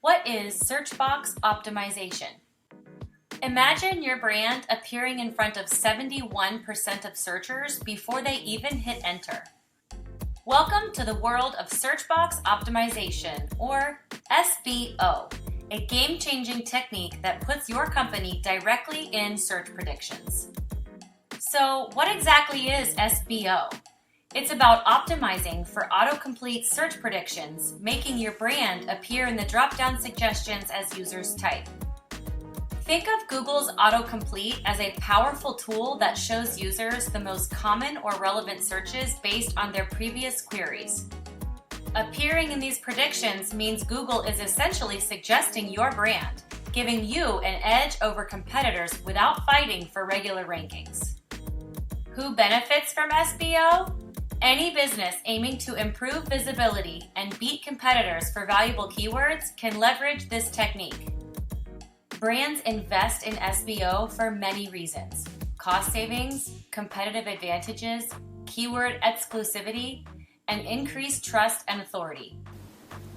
What is search box optimization? Imagine your brand appearing in front of 71% of searchers before they even hit enter. Welcome to the world of search box optimization, or SBO, a game-changing technique that puts your company directly in search predictions. So, what exactly is SBO? It's about optimizing for autocomplete search predictions, making your brand appear in the drop-down suggestions as users type. Think of Google's autocomplete as a powerful tool that shows users the most common or relevant searches based on their previous queries. Appearing in these predictions means Google is essentially suggesting your brand, giving you an edge over competitors without fighting for regular rankings. Who benefits from SBO? Any business aiming to improve visibility and beat competitors for valuable keywords can leverage this technique. Brands invest in SBO for many reasons: cost savings, competitive advantages, keyword exclusivity, and increased trust and authority.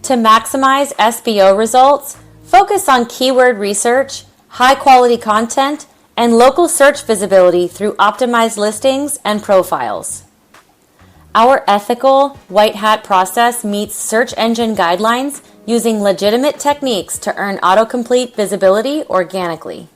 To maximize SBO results, focus on keyword research, high-quality content, and local search visibility through optimized listings and profiles. Our ethical, white hat process meets search engine guidelines using legitimate techniques to earn autocomplete visibility organically.